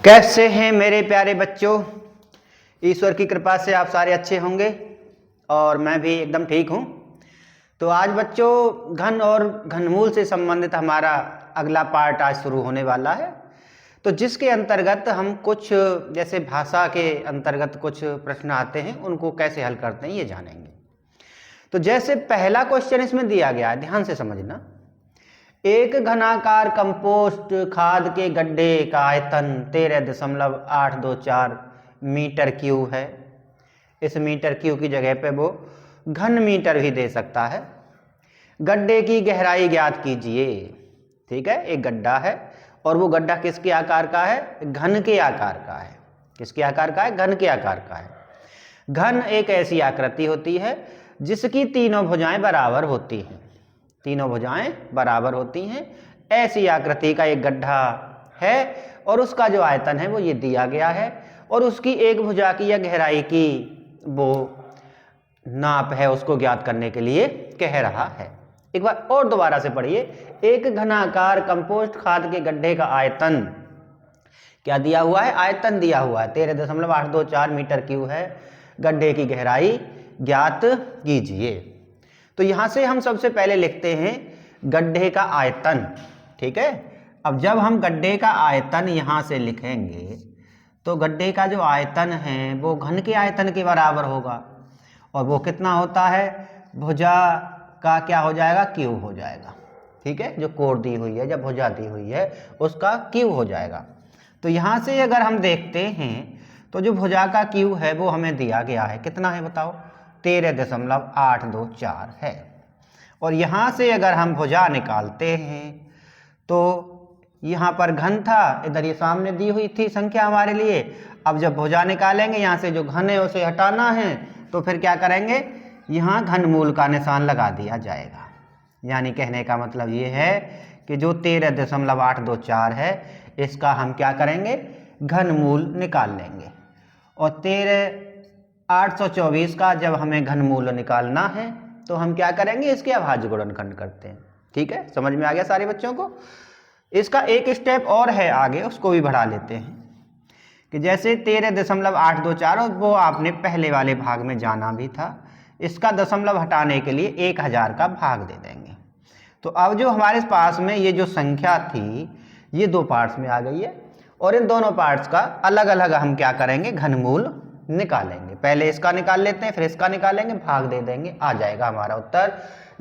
कैसे हैं मेरे प्यारे बच्चों। ईश्वर की कृपा से आप सारे अच्छे होंगे और मैं भी एकदम ठीक हूँ। तो आज बच्चों घन और घनमूल से संबंधित हमारा अगला पार्ट आज शुरू होने वाला है। तो जिसके अंतर्गत हम कुछ जैसे भाषा के अंतर्गत कुछ प्रश्न आते हैं उनको कैसे हल करते हैं ये जानेंगे। तो जैसे पहला क्वेश्चन इसमें दिया गया है, ध्यान से समझना। एक घनाकार कंपोस्ट खाद के गड्ढे का आयतन 13.824 मीटर क्यूब है। इस मीटर क्यूब की जगह पे वो घन मीटर भी दे सकता है। गड्ढे की गहराई ज्ञात कीजिए। ठीक है, एक गड्ढा है और वो गड्ढा किसके आकार का है? घन के आकार का है। किसके आकार का है? घन के आकार का है। घन एक ऐसी आकृति होती है जिसकी तीनों भुजाएं बराबर होती हैं। तीनों भुजाएं बराबर होती हैं। ऐसी आकृति का एक गड्ढा है और उसका जो आयतन है वो ये दिया गया है और उसकी एक भुजा की या गहराई की वो नाप है, उसको ज्ञात करने के लिए कह रहा है। एक बार और दोबारा से पढ़िए। एक घनाकार कंपोस्ट खाद के गड्ढे का आयतन क्या दिया हुआ है? आयतन दिया हुआ है 13.824 मीटर क्यूब है। गड्ढे की गहराई ज्ञात कीजिए। तो यहां से हम सबसे पहले लिखते हैं गड्ढे का आयतन। ठीक है, अब जब हम गड्ढे का आयतन यहां से लिखेंगे तो गड्ढे का जो आयतन है वो घन के आयतन के बराबर होगा और वो कितना होता है? भुजा का क्या हो जाएगा? क्यूब हो जाएगा। ठीक है, जो कोण दी हुई है, जब भुजा दी हुई है उसका क्यूब हो जाएगा। तो यहां से अगर हम देखते हैं तो जो भुजा का क्यूब है वो हमें दिया गया है, कितना है बताओ? 13.824 है। और यहाँ से अगर हम भुजा निकालते हैं तो यहाँ पर घन था, इधर ये सामने दी हुई थी संख्या हमारे लिए। अब जब भुजा निकालेंगे यहाँ से जो घन है उसे हटाना है तो फिर क्या करेंगे? यहाँ घनमूल का निशान लगा दिया जाएगा। यानी कहने का मतलब ये है कि जो 13.824 है इसका हम क्या करेंगे? घनमूल निकाल लेंगे। और 824 का जब हमें घनमूल निकालना है तो हम क्या करेंगे? इसके अभाज्य गुणनखंड करते हैं। ठीक है, समझ में आ गया सारे बच्चों को? इसका एक स्टेप और है आगे, उसको भी बढ़ा लेते हैं कि जैसे 13.824 वो आपने पहले वाले भाग में जाना भी था। इसका दशमलव हटाने के लिए 1000 का भाग दे देंगे। तो अब जो हमारे पास में ये जो संख्या थी ये दो पार्ट्स में आ गई है और इन दोनों पार्ट्स का अलग अलग हम क्या करेंगे? घनमूल निकालेंगे। पहले इसका निकाल लेते हैं, फिर इसका निकालेंगे, भाग दे देंगे, आ जाएगा हमारा उत्तर।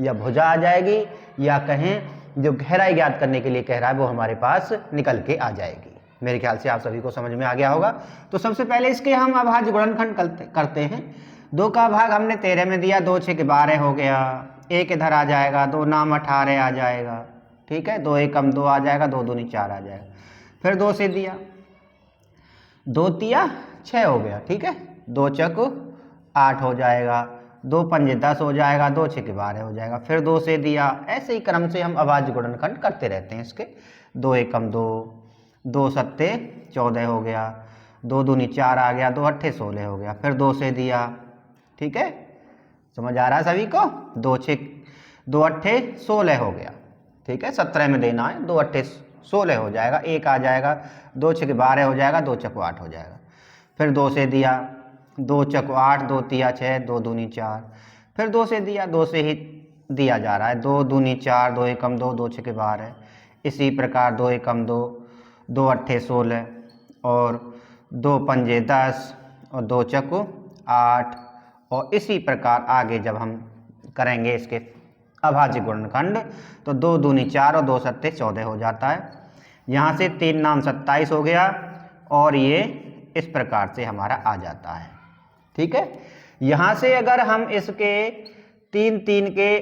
या भुजा आ जाएगी या कहें जो गहराई ज्ञात करने के लिए कह रहा है वो हमारे पास निकल के आ जाएगी। मेरे ख्याल से आप सभी को समझ में आ गया होगा। तो सबसे पहले इसके हम अभाज्य गुणनखंड करते हैं। 2 का भाग हमने 13 में दिया, 2 6 12 हो गया, 1 इधर आ जाएगा, 2 नाम 18 आ जाएगा। ठीक है, 2 एकम 2 आ जाएगा, 2 दूनी 4 आ जाएगा। फिर 2 से दिया, 2 तिया 6 हो गया। ठीक है, 2 चक 8 हो जाएगा, 2 पंजे 10 हो जाएगा, 2 6 12 हो जाएगा। फिर 2 से दिया। ऐसे ही क्रम से हम अभाज्य गुणनखंड करते रहते हैं इसके। 2 एकम 2, 2 सत्ते 14 हो गया, 2 दूनी 4 आ गया, 2 अट्ठे 16 हो गया। फिर 2 से दिया। ठीक है, समझ आ रहा है सभी को? 2 अट्ठे 16 हो गया। ठीक है, 17 में देना है, 2 अट्ठे 16 हो जाएगा, 1 आ जाएगा, 2 6 12 हो जाएगा, 2 चक 8 हो जाएगा। फिर 2 से दिया, 2 चक 8, 2 तिया 6, 2 दूनी 4। फिर 2 से दिया, 2 से ही दिया जा रहा है, 2 दूनी 4, 2 एकम 2, 2 6 12। इसी प्रकार 2 एकम 2, 2 अट्ठे 16 और 2 पंजे 10 और 2 चक 8। और इसी प्रकार आगे जब हम करेंगे इसके अभाज्य गुणनखंड तो 2 दूनी 4 और 2 सत्ते 14 हो जाता है। यहाँ से 3 नाम 27 हो गया और ये इस प्रकार से हमारा आ जाता है। ठीक है, यहाँ से अगर हम इसके 3 के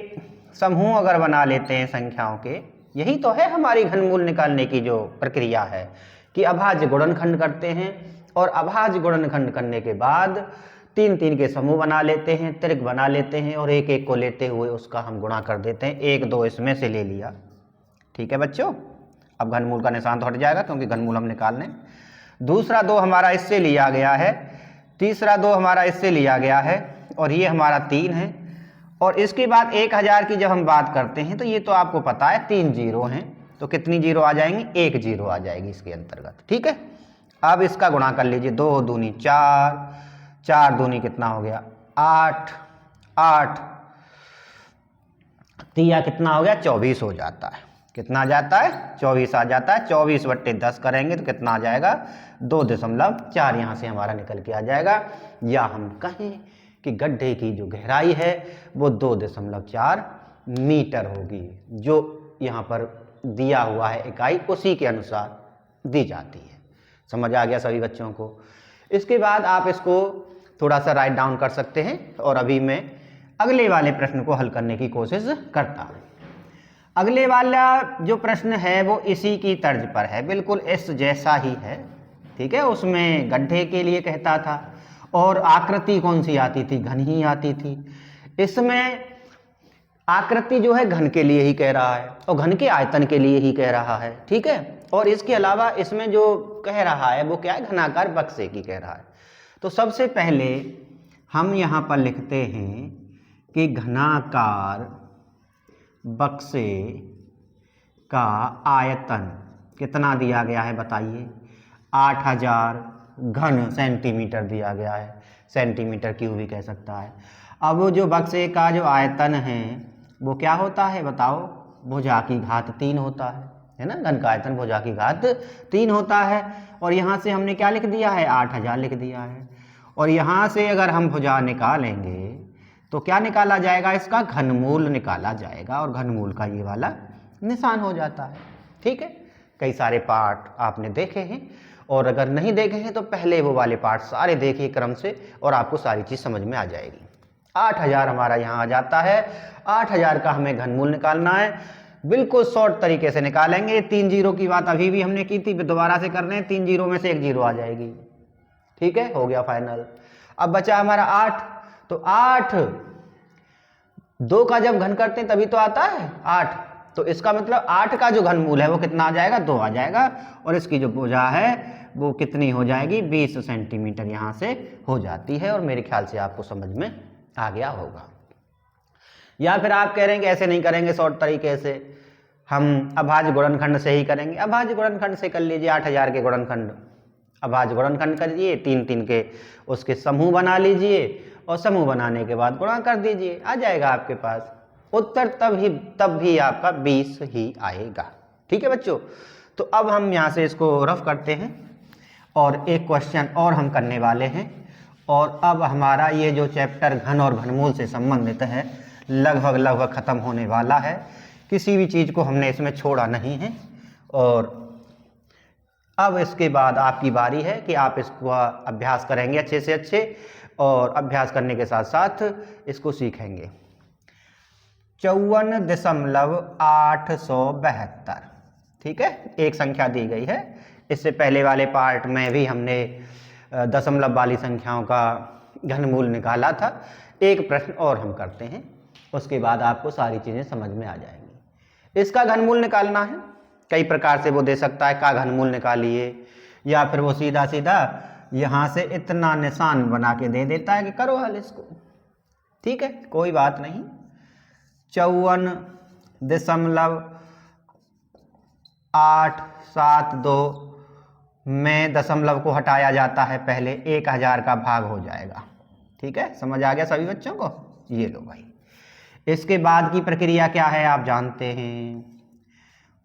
समूह अगर बना लेते हैं संख्याओं के, यही तो है हमारी घनमूल निकालने की जो प्रक्रिया है कि अभाज्य गुणनखंड करते हैं और अभाज्य गुणनखंड करने के बाद 3 के समूह बना लेते हैं, त्रिक बना लेते हैं और 1 को लेते हुए उसका हम गुणा कर देते हैं। 1 2 इसमें से ले लिया। ठीक है बच्चों, अब घनमूल का निशान तो हट जाएगा क्योंकि घनमूल हम निकालने। दूसरा 2 हमारा इससे लिया गया है, तीसरा 2 हमारा इससे लिया गया है और ये हमारा 3 है। और इसके बाद 1000 की जब हम बात करते हैं तो ये तो आपको पता है 3 जीरो हैं, तो कितनी जीरो आ जाएंगी? 1 जीरो आ जाएगी इसके अंतर्गत। ठीक है, अब इसका गुणा कर लीजिए, 2 दूनी 4, 4 दूनी कितना हो गया 8, 8 तिया कितना हो गया 24 हो जाता है। कितना आ जाता है 24 आ जाता है। 24/10 करेंगे तो कितना आ जाएगा 2.4 यहाँ से हमारा निकल के आ जाएगा। या हम कहें कि गड्ढे की जो गहराई है वो 2.4 मीटर होगी, जो यहाँ पर दिया हुआ है इकाई उसी के अनुसार दी जाती है। समझ आ गया सभी बच्चों को। इसके बाद आप इसको थोड़ा सा राइट डाउन कर सकते हैं और अभी मैं अगले वाले प्रश्न को हल करने की कोशिश करता हूँ। अगले वाला जो प्रश्न है वो इसी की तर्ज पर है, बिल्कुल इस जैसा ही है। ठीक है, उसमें गड्ढे के लिए कहता था और आकृति कौन सी आती थी, घन ही आती थी। इसमें आकृति जो है घन के लिए ही कह रहा है और घन के आयतन के लिए ही कह रहा है। ठीक है, और इसके अलावा इसमें जो कह रहा है वो क्या है, घनाकार बक्से की कह रहा है। तो सबसे पहले हम यहाँ पर लिखते हैं कि घनाकार बक्से का आयतन कितना दिया गया है बताइए, 8000 घन सेंटीमीटर दिया गया है, सेंटीमीटर क्यूब भी कह सकता है। अब वो जो बक्से का जो आयतन है वो क्या होता है बताओ, भुजा की घात 3 होता है ना। घन का आयतन भुजा की घात 3 होता है। और यहाँ से हमने क्या लिख दिया है 8000 लिख दिया है। और यहाँ से अगर हम भुजा निकालेंगे तो क्या निकाला जाएगा, इसका घनमूल निकाला जाएगा और घनमूल का ये वाला निशान हो जाता है। ठीक है, कई सारे पार्ट आपने देखे हैं और अगर नहीं देखे हैं तो पहले वो वाले पार्ट सारे देखिए क्रम से और आपको सारी चीज़ समझ में आ जाएगी। 8000 हमारा यहाँ आ जाता है। 8000 का हमें घनमूल निकालना है, बिल्कुल शॉर्ट तरीके से निकालेंगे। 3 जीरो की बात अभी भी हमने की थी, दोबारा से कर रहे हैं। 3 जीरो में से 1 जीरो आ जाएगी। ठीक है, हो गया फाइनल। अब बचा हमारा 8, तो 8 2 का जब घन करते हैं तभी तो आता है 8, तो इसका मतलब 8 का जो घनमूल है वो कितना आ जाएगा 2 आ जाएगा। और इसकी जो भुजा है वो कितनी हो जाएगी 20 सेंटीमीटर यहाँ से हो जाती है। और मेरे ख्याल से आपको समझ में आ गया होगा। या फिर आप कह रहे हैं कि ऐसे नहीं करेंगे, शॉर्ट तरीके से हम अभाज्य गुणनखंड से ही करेंगे। अभाज्य गुणनखंड से कर लीजिए, 8000 के गुणनखंड अभाज्य गुणनखंड करिए, 3 के उसके समूह बना लीजिए और समूह बनाने के बाद गुणा कर दीजिए, आ जाएगा आपके पास उत्तर। तब भी आपका 20 ही आएगा। ठीक है बच्चों, तो अब हम यहाँ से इसको रफ करते हैं और एक क्वेश्चन और हम करने वाले हैं। और अब हमारा ये जो चैप्टर घन और घनमूल से संबंधित है लगभग ख़त्म होने वाला है। किसी भी चीज़ को हमने इसमें छोड़ा नहीं है। और अब इसके बाद आपकी बारी है कि आप इसको अभ्यास करेंगे अच्छे से अच्छे, और अभ्यास करने के साथ साथ इसको सीखेंगे। 54.872, ठीक है, एक संख्या दी गई है। इससे पहले वाले पार्ट में भी हमने दशमलव वाली संख्याओं का घनमूल निकाला था। एक प्रश्न और हम करते हैं, उसके बाद आपको सारी चीज़ें समझ में आ जाएंगी। इसका घनमूल निकालना है, कई प्रकार से वो दे सकता है, का घनमूल निकालिए, या फिर वो सीधा सीधा यहाँ से इतना निशान बना के दे देता है कि करो हल इसको। ठीक है, कोई बात नहीं। 54.872 में दशमलव को हटाया जाता है, पहले 1000 का भाग हो जाएगा। ठीक है, समझ आ गया सभी बच्चों को। ये लो भाई, इसके बाद की प्रक्रिया क्या है आप जानते हैं।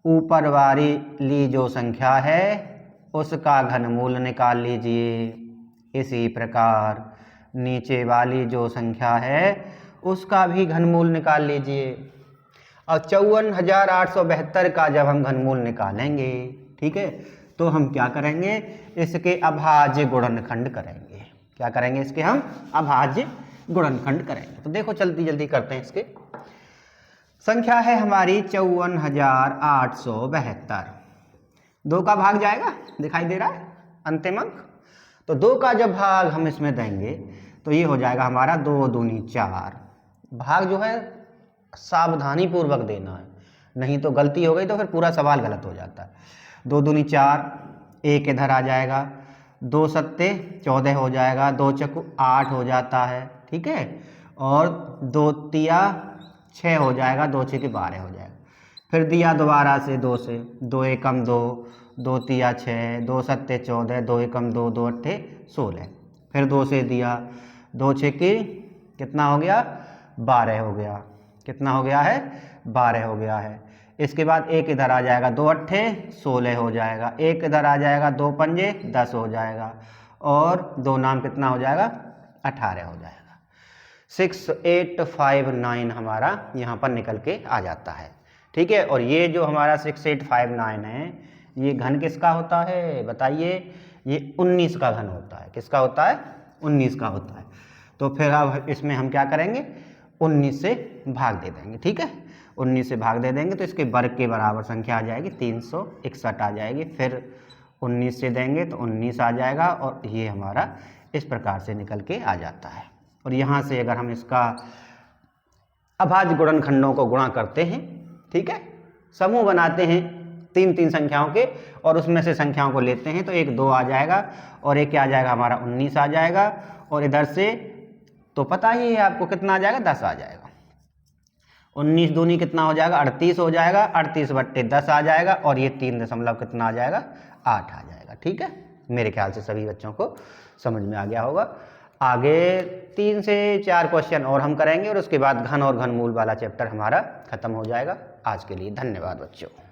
ऊपर वाली जो संख्या है उसका घनमूल निकाल लीजिए, इसी प्रकार नीचे वाली जो संख्या है उसका भी घनमूल निकाल लीजिए। और 54,872 का जब हम घनमूल निकालेंगे, ठीक है, तो हम क्या करेंगे, इसके अभाज्य गुणनखंड करेंगे। क्या करेंगे, इसके हम अभाज्य गुणनखंड करेंगे। तो देखो जल्दी जल्दी करते हैं। इसके संख्या है हमारी 54,872, 2 का भाग जाएगा, दिखाई दे रहा है अंतिम अंक। तो 2 का जब भाग हम इसमें देंगे तो ये हो जाएगा हमारा 2 दूनी 4। भाग जो है सावधानी पूर्वक देना है, नहीं तो गलती हो गई तो फिर पूरा सवाल गलत हो जाता है। 2 दूनी 4, 1 इधर आ जाएगा, 2 सत्ते 14 हो जाएगा, 2 चक्कू 8 हो जाता है। ठीक है, और 2 तिया 6 हो जाएगा, 2 छक्के 12 हो जाएगा। फिर दिया दोबारा से 2 से, 2 एकम 2, 2 तिया 6, 2 सत्ते 14, 2 एकम 2, 2 अट्ठे 16, फिर 2 से दिया, 2 छक्के कितना हो गया 12 हो गया, कितना हो गया है 12 हो गया है। इसके बाद एक इधर आ जाएगा, 2 अट्ठे 16 हो जाएगा, एक इधर आ जाएगा, 2 पंजे 10 हो जाएगा, और 2 नाम कितना हो जाएगा 18 हो जाएगा। 6, 8, 5, 9 हमारा यहाँ पर निकल के आ जाता है। ठीक है, और ये जो हमारा 6, 8, 5, 9 है, ये घन किसका होता है बताइए, ये 19 का घन होता है। किसका होता है 19 का होता है। तो फिर अब इसमें हम क्या करेंगे 19 से भाग दे देंगे। ठीक है, 19 से भाग दे देंगे तो इसके वर्ग के बराबर संख्या आ जाएगी 361 आ जाएगी। फिर 19 से देंगे तो 19 आ जाएगा, और ये हमारा इस प्रकार से निकल के आ जाता है। और यहाँ से अगर हम इसका अभाज्य गुणनखंडों को गुणा करते हैं, ठीक है, समूह बनाते हैं 3-3 संख्याओं के, और उसमें से संख्याओं को लेते हैं, तो एक 2 आ जाएगा, और एक क्या आ जाएगा हमारा 19 आ जाएगा, और इधर से तो पता ही है आपको कितना आ जाएगा 10 आ जाएगा। 19 दूनी कितना हो जाएगा 38 हो जाएगा, 38 बट्टे 10 आ जाएगा, और ये 3 दशमलव कितना आ जाएगा 8 आ जाएगा। ठीक है, मेरे ख्याल से सभी बच्चों को समझ में आ गया होगा। आगे 3 से 4 क्वेश्चन और हम करेंगे, और उसके बाद घन और घनमूल वाला चैप्टर हमारा खत्म हो जाएगा। आज के लिए धन्यवाद बच्चों।